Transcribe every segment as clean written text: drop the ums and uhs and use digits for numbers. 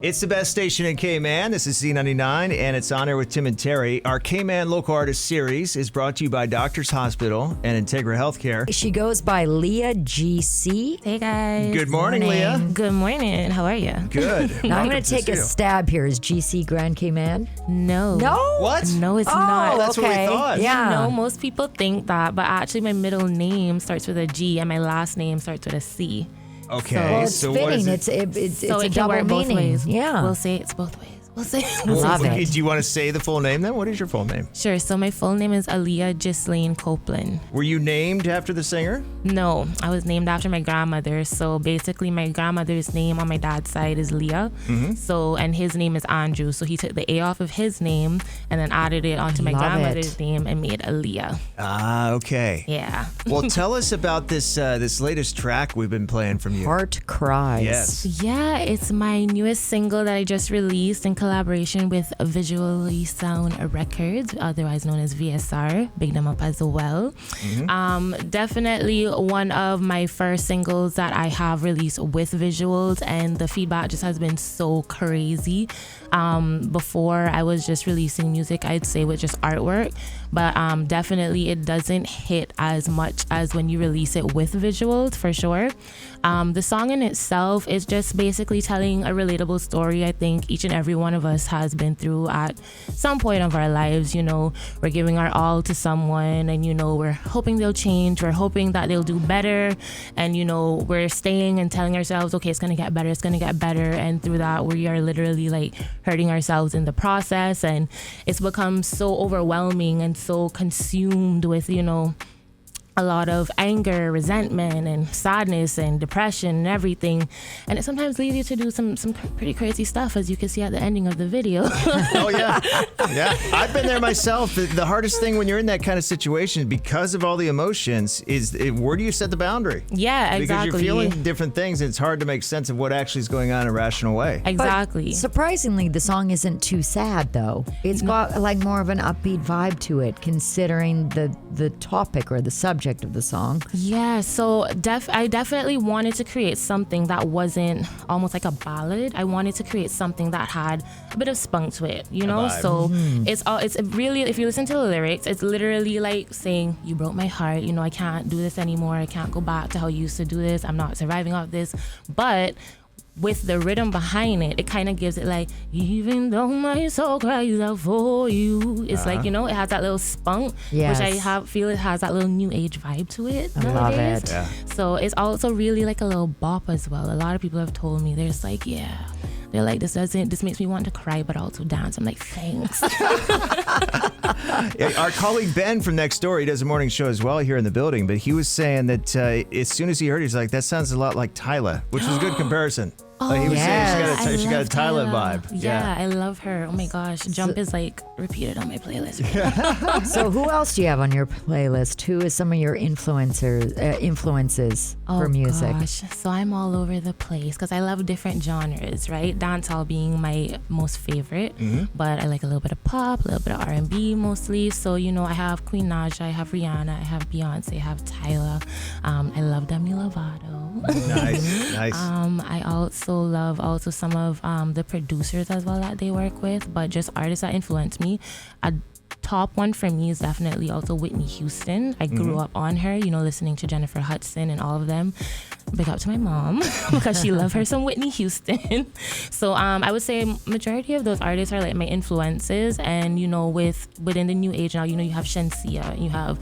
It's the best station in Cayman. This is Z99, and it's On Air with Tim and Teri. Our Cayman Local Artist Series is brought to you by Doctors Hospital and Integra Healthcare. She goes by Leah GC. Hey, guys. Good morning, Leah. Good morning. How are you? Good. Now I'm going to take a stab here. Is GC Grand Cayman? No. No? What? No, it's not. That's what we thought. Yeah. No, most people think that, but actually my middle name starts with a G and my last name starts with a C. Okay. Well, it's so what fitting. is it? It's So a it can double work both meaning. ways. Yeah. We'll say it's both ways. We'll say. Love Okay, it. do you want to say the full name then? What is your full name? Sure. So my full name is Leah Ghislaine Copeland. Were you named after the singer? No, I was named after my grandmother. So basically, my grandmother's name on my dad's side is Leah. Mm-hmm. So, and his name is Andrew. So he took the A off of his name and then added it onto my Love grandmother's it. name and made Leah. Ah, okay. Yeah. Well, tell us about this this latest track we've been playing from you. Heart Cries. Yes. Yeah, it's my newest single that I just released in collaboration with Visually Sound Records, otherwise known as VSR. Big them up as well. Definitely one of my first singles that I have released with visuals, and the feedback just has been so crazy. Before I was just releasing music, I'd say with just artwork, but definitely it doesn't hit as much as when you release it with visuals, for sure. The song in itself is just basically telling a relatable story. I think each and every one of us has been through at some point of our lives. You know, we're giving our all to someone, and you know, we're hoping they'll change, we're hoping that they'll do better, and you know, we're staying and telling ourselves, okay, it's gonna get better, it's gonna get better, and through that we are literally like hurting ourselves in the process, and it's become so overwhelming and so consumed with, you know, a lot of anger, resentment, and sadness, and depression, and everything. And it sometimes leads you to do some pretty crazy stuff, as you can see at the ending of the video. Oh, yeah. Yeah. I've been there myself. The hardest thing when you're in that kind of situation, because of all the emotions, is where do you set the boundary? Yeah, exactly. Because you're feeling different things, and it's hard to make sense of what actually is going on in a rational way. Exactly. But surprisingly, the song isn't too sad, though. It's got like more of an upbeat vibe to it, considering the topic or the subject of the song. Yeah, so I definitely wanted to create something that wasn't almost like a ballad. I wanted to create something that had a bit of spunk to it, you know? vibe. So it's really, if you listen to the lyrics, it's literally like saying, you broke my heart, you know, I can't do this anymore, I can't go back to how you used to do this, I'm not surviving off this. But with the rhythm behind it, it kind of gives it like, even though my soul cries out for you. It's like, you know, it has that little spunk, Yes. which I feel it has that little new age vibe to it I love nowadays. it. Yeah. So it's also really like a little bop as well. A lot of people have told me, there's like, yeah, they're like, this makes me want to cry but also dance. I'm like, thanks. Yeah, our colleague Ben from next door, he does a morning show as well here in the building, but he was saying that as soon as he heard it, he's like, that sounds a lot like Tyla, which was a good comparison. Like he was yes. saying she got a love Tyla Tyla. vibe. Yeah, I love her. Oh my gosh. Jump is like repeated on my playlist. So who else do you have on your playlist? Who is some of your influences for music? Gosh. So I'm all over the place because I love different genres, right? Dancehall being my most favorite, but I like a little bit of pop, a little bit of R&B mostly. So, you know, I have Queen Naja, I have Rihanna, I have Beyonce, I have Tyla. I love Demi Lovato. Nice. I also love some of the producers as well that they work with, but just artists that influence me. A top one for me is definitely also Whitney Houston. I grew up on her, you know, listening to Jennifer Hudson and all of them. Big up to my mom because she loved her some Whitney Houston. So I would say majority of those artists are like my influences, and you know, within the new age now, you know, you have Shensia, you have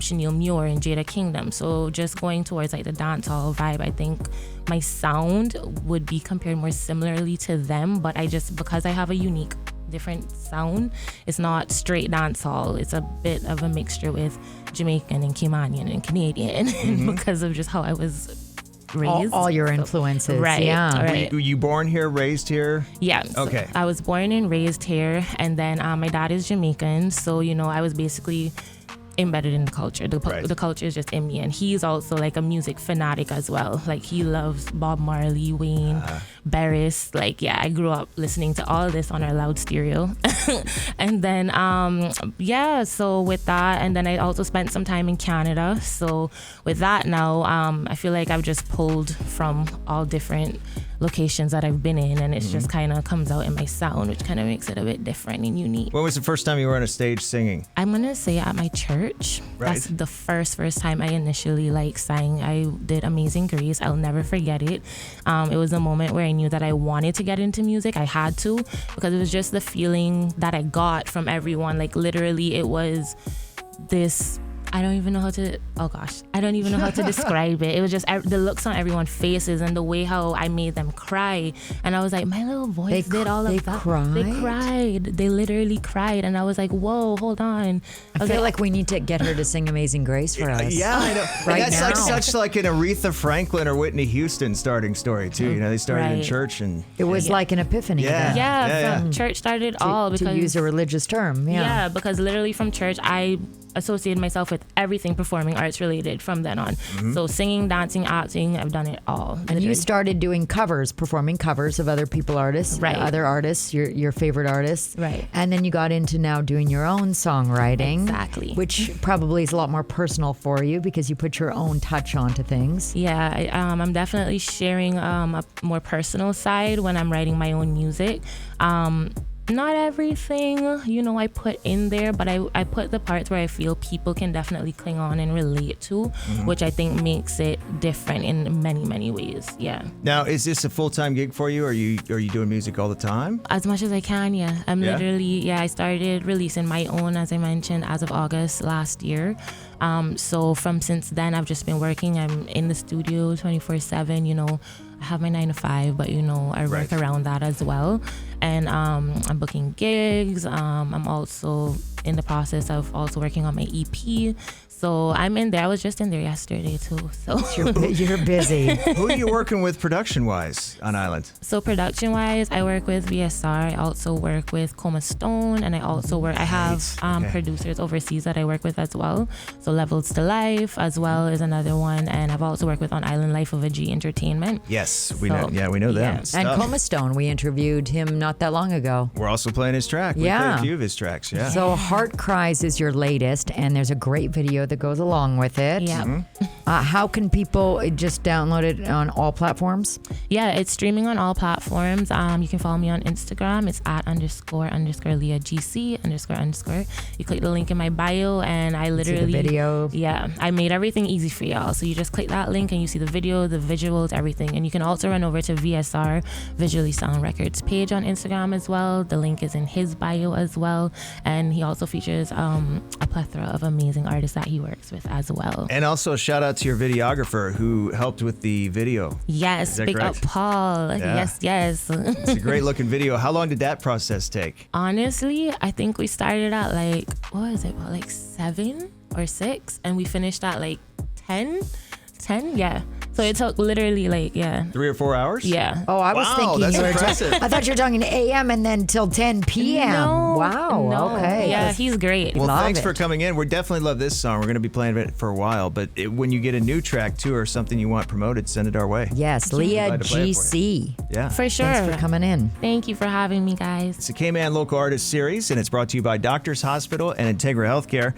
Chanel Muir and Jada Kingdom. So just going towards like the dancehall vibe, I think my sound would be compared more similarly to them, but because I have a unique different sound, it's not straight dancehall, it's a bit of a mixture with Jamaican and Caymanian and Canadian because of just how I was raised. All your influences. Right, Yeah. right. Were you born here, raised here? Yeah. so Okay. I was born and raised here, and then my dad is Jamaican, so you know, I was basically embedded in the culture. The culture is just in me, and he's also like a music fanatic as well. Like he loves Bob Marley, Wayne, Barris. Like I grew up listening to all of this on our loud stereo. And then so with that, and then I also spent some time in Canada. So with that now, I feel like I've just pulled from all different locations that I've been in, and it just kind of comes out in my sound, which kind of makes it a bit different and unique. When was the first time you were on a stage singing? I'm gonna say at my church. Right. That's the first time I initially sang. I did Amazing Grace. I'll never forget it. It was a moment where I knew that I wanted to get into music. I had to, because it was just the feeling that I got from everyone. Like literally, it was this. I don't even know how to describe it. It was just the looks on everyone's faces and the way how I made them cry. And I was like, my little voice did all of that. Cried? They cried. They literally cried. And I was like, whoa, hold on. I feel like we need to get her to sing Amazing Grace for us. Yeah, I know. Right That's now. like such like an Aretha Franklin or Whitney Houston starting story too. You know, they started in Right. church and It was like an epiphany. Yeah. then. Yeah, from church started all because to use a religious term. yeah, because literally from church I associated myself with everything performing arts related from then on. So singing, dancing, acting, I've done it all. And literally. you started doing covers, performing covers of other artists, Right. other artists, your favorite artists. Right. And then you got into now doing your own songwriting. Exactly. Which probably is a lot more personal for you because you put your own touch onto things. Yeah, I'm definitely sharing a more personal side when I'm writing my own music. Not everything, I put in there, but I put the parts where I feel people can definitely cling on and relate to, which I think makes it different in many, many ways. Yeah. Now, is this a full-time gig for you? Are you doing music all the time? As much as I can, yeah. Yeah? I started releasing my own, as I mentioned, as of August last year. So since then, I've just been working. I'm in the studio 24/7, I have my 9 to 5, but I work around that as well. And I'm booking gigs. I'm also in the process of also working on my EP. So I'm in there. I was just in there yesterday too. So You're busy. Who are you working with production-wise on Island? So production-wise, I work with VSR. I also work with Coma Stone, and I also I have Okay. producers overseas that I work with as well. So Levels to Life as well is another one, and I've also worked with On Island Life of a G Entertainment. Yes, we So, know. Yeah, we know them. yeah. And Stuff. Coma Stone, we interviewed him not that long ago. We're also playing his track. We played Yeah. a few of his tracks. Yeah. So Heart Cries is your latest, and there's a great video that goes along with it. Yeah. How can people just download it on all platforms? Yeah, it's streaming on all platforms. You can follow me on Instagram. It's at _ Leah GC _ You click the link in my bio, and I literally See the video. Yeah, I made everything easy for y'all. So you just click that link and you see the video, the visuals, everything. And you can also run over to VSR Visually Sound Records page on Instagram as well. The link is in his bio as well, and he also features a plethora of amazing artists that he works with as well. And also a shout out to your videographer who helped with the video. Yes, Is that big correct? up Paul. Yeah. Yes. It's a great looking video. How long did that process take? Honestly, I think we started at about 7 or 6, and we finished at 10. Yeah. So it took literally 3 or 4 hours? Yeah. Oh, I was Wow, thinking that's you were impressive. I thought you were talking AM and then till 10 p.m. No, Wow. no. Okay. Yeah, he's great. Well, Love thanks it. for coming in. We definitely love this song. We're going to be playing it for a while, but when you get a new track too or something you want promoted, send it our way. Yes, Leah Glad to play it for GC. Yeah. For sure. Thanks for coming in. Thank you for having me, guys. It's a Cayman Local Artist Series, and it's brought to you by Doctors Hospital and Integra Healthcare.